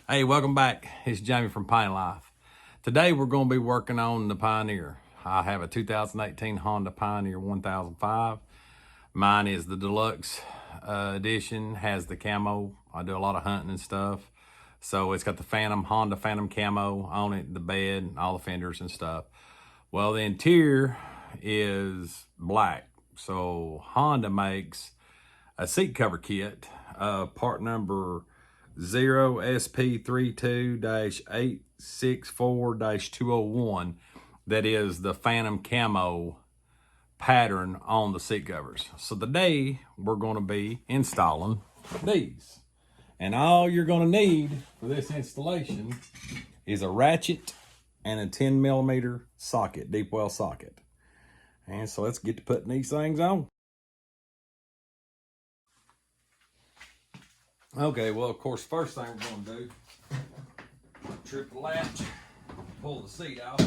Hey, welcome back. It's Jamie from Pine Life. Today we're going to be working on the Pioneer. I have a 2018 Honda Pioneer 1005. Mine is the deluxe edition, has the camo. I do a lot of hunting and stuff. So it's got the Honda Phantom camo on it, the bed, all the fenders and stuff. Well, the interior is black. So Honda makes a seat cover kit, part number 0SP32-864-201, that is the Phantom camo pattern on the seat covers. So today we're going to be installing these. And all you're going to need for this installation is a ratchet and a 10mm socket, deep well socket. And so let's get to putting these things on. Okay, well, of course, first thing we're going to do, trip the latch, pull the seat out,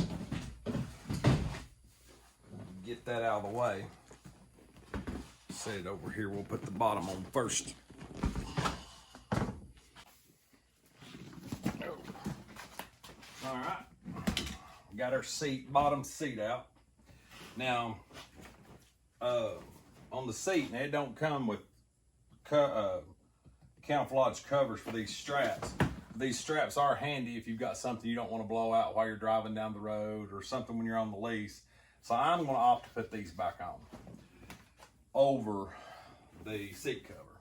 get that out of the way. Set it over here. We'll put the bottom on first. All right, got our bottom seat out. Now, on the seat, and it don't come with camouflage covers for these straps. These straps are handy if you've got something you don't want to blow out while you're driving down the road or something when you're on the lease. So I'm going to opt to put these back on over the seat cover.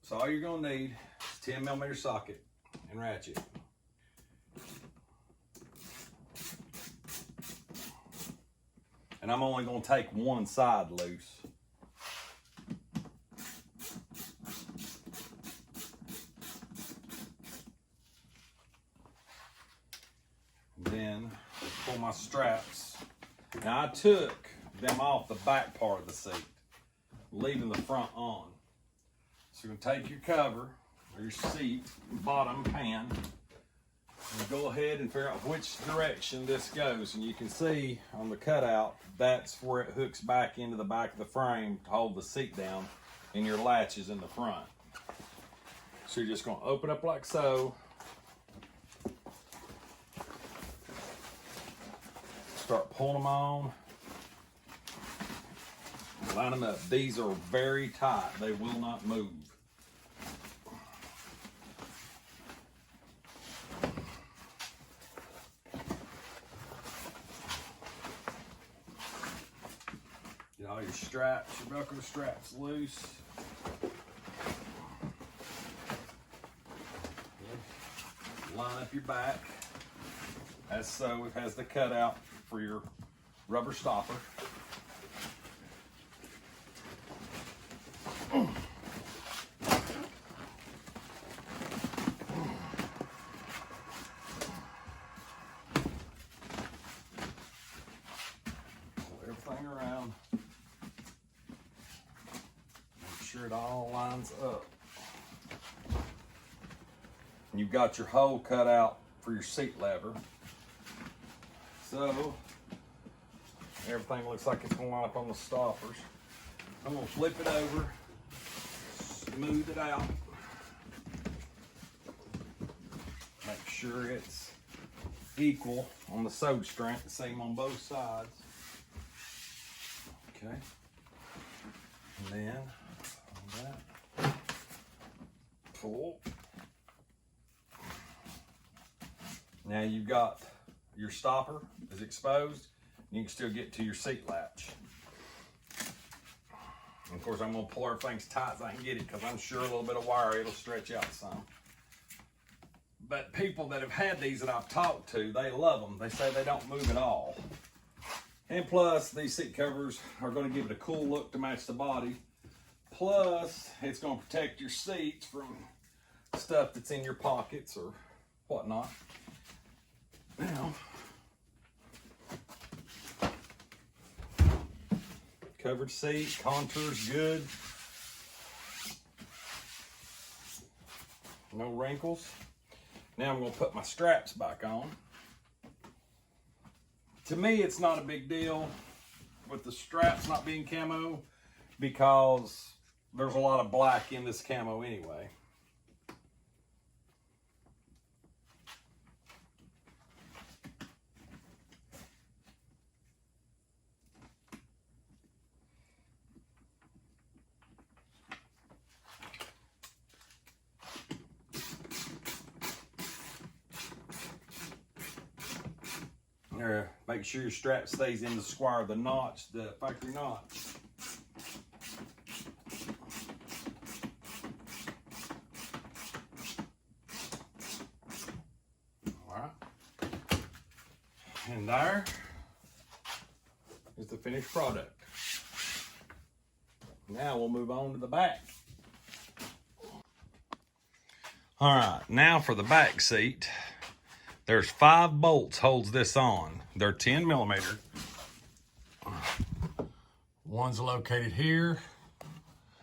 So all you're going to need is 10mm socket and ratchet. And I'm only going to take one side loose. Then pull my straps. Now I took them off the back part of the seat, leaving the front on. So you're gonna take your cover or your seat, bottom pan, and go ahead and figure out which direction this goes. And you can see on the cutout, that's where it hooks back into the back of the frame to hold the seat down, and your latch is in the front. So you're just gonna open up like so. Start pulling them on, line them up. These are very tight, they will not move. Get all your straps, your Velcro straps loose. Line up your back, as so. It has the cutout for your rubber stopper. Pull everything around. Make sure it all lines up. And you've got your hole cut out for your seat lever. So everything looks like it's going to line up on the stoppers. I'm going to flip it over, smooth it out, make sure it's equal on the sewed strength, the same on both sides. Okay, and then on that, pull. Now you've got your stopper is exposed. You can still get to your seat latch. And of course, I'm going to pull everything as tight as I can get it, because I'm sure a little bit of wire, it'll stretch out some. But people that have had these that I've talked to, they love them. They say they don't move at all. And plus, these seat covers are going to give it a cool look to match the body. Plus, it's going to protect your seats from stuff that's in your pockets or whatnot. Now, covered seat, contours good. No wrinkles. Now I'm going to put my straps back on. To me, it's not a big deal with the straps not being camo, because there's a lot of black in this camo anyway. Make sure your strap stays in the square of the notch, the factory notch. All right. And there is the finished product. Now we'll move on to the back. All right, now for the back seat. There's 5 bolts holds this on. They're 10 millimeter. One's located here.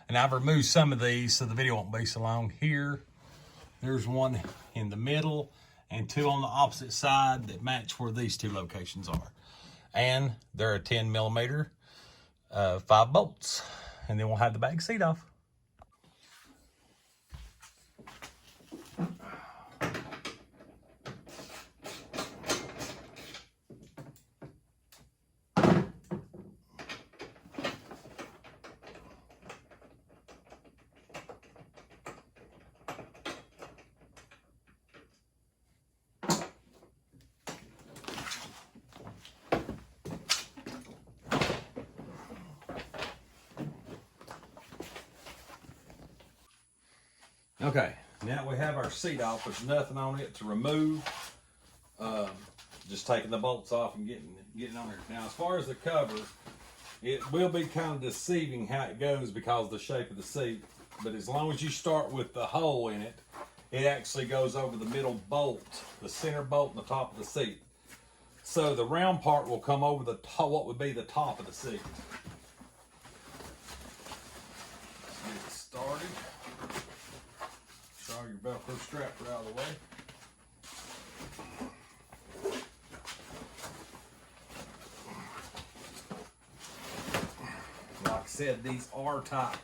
And I've removed some of these so the video won't be so long. Here, there's one in the middle and 2 on the opposite side that match where these 2 locations are. And they're a 10 millimeter, 5 bolts. And then we'll have the back seat off. Okay, now we have our seat off. There's nothing on it to remove. Just taking the bolts off and getting on there. Now, as far as the cover, it will be kind of deceiving how it goes because of the shape of the seat. But as long as you start with the hole in it, it actually goes over the middle bolt, the center bolt in the top of the seat. So the round part will come over the top, what would be the top of the seat. Let's get it started. Draw your Velcro strap out of the way. Like I said, these are tight.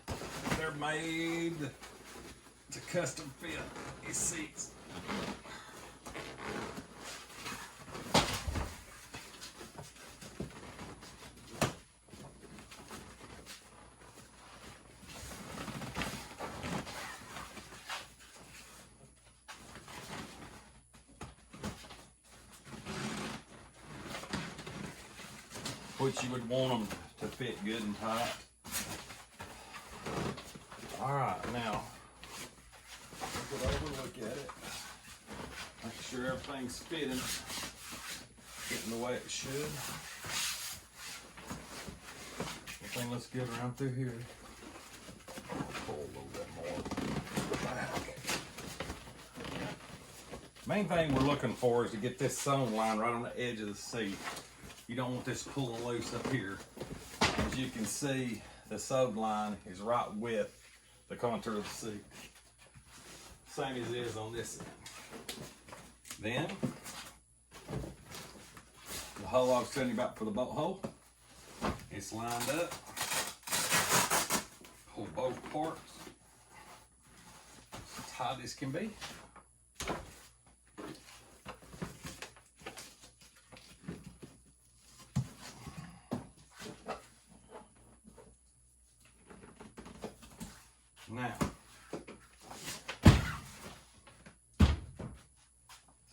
They're made to custom fit these seats. Which you would want them to fit good and tight. All right, now look it over, look at it. Make sure everything's fitting the way it should. Everything looks good around through here. Pull a little bit more back. Main thing we're looking for is to get this sewn line right on the edge of the seat. You don't want this pulling loose up here. As you can see, the sewed line is right with the contour of the seat. Same as it is on this end. Then, the hole I was telling you about for the bolt hole, it's lined up. Hold both parts as tight as can be. Now,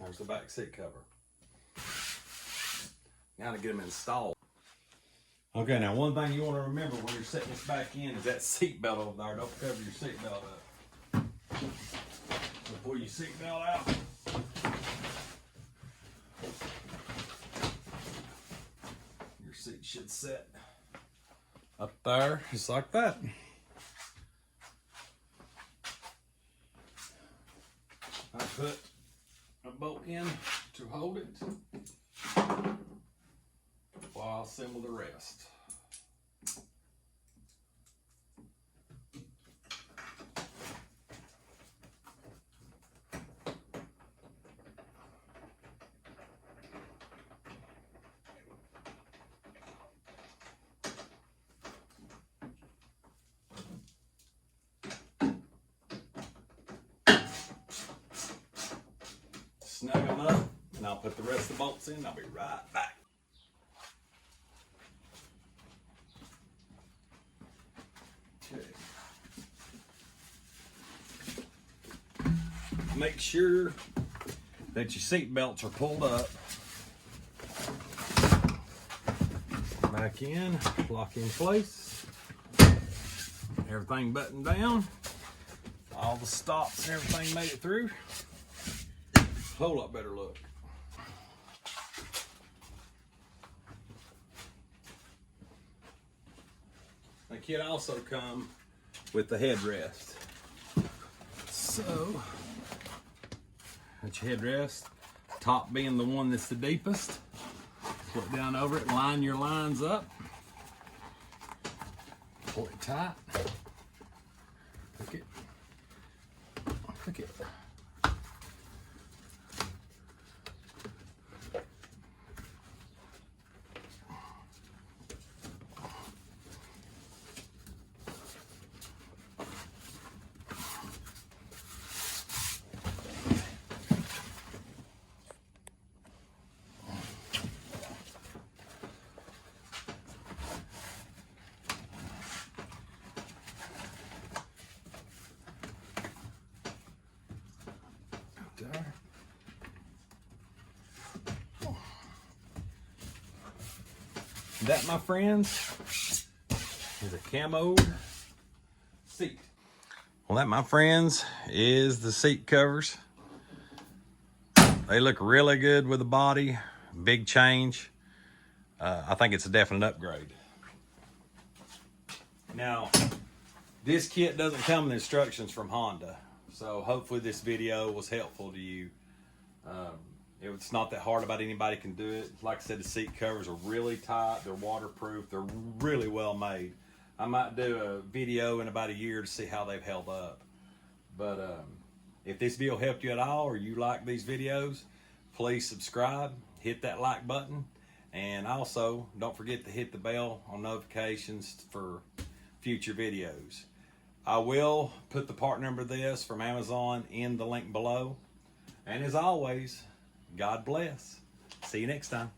there's the back seat cover. Now to get them installed. Okay, now one thing you want to remember when you're setting this back in is that seat belt over there. Don't cover your seat belt up. So pull your seat belt out. Your seat should set up there, just like that. I put a bolt in to hold it while I assemble the rest. Snug them up, and I'll put the rest of the bolts in. I'll be right back. Okay. Make sure that your seat belts are pulled up back in, lock in place. Everything buttoned down. All the stops and everything made it through. Whole lot better look. The kit also come with the headrest. So, that's your headrest. Top being the one that's the deepest. Flip down over it, line your lines up. Pull it tight. Hook it. Hook it. There. That, my friends, is a camo seat. Well, that, my friends, is the seat covers. They look really good with the body. Big change. I think it's a definite upgrade. Now, this kit doesn't come with instructions from Honda. So hopefully this video was helpful to you. It's not that hard about anybody can do it. Like I said, the seat covers are really tight. They're waterproof. They're really well made. I might do a video in about a year to see how they've held up. But if this video helped you at all or you like these videos, please subscribe, hit that like button, and also don't forget to hit the bell on notifications for future videos. I will put the part number of this from Amazon in the link below. And as always, God bless. See you next time.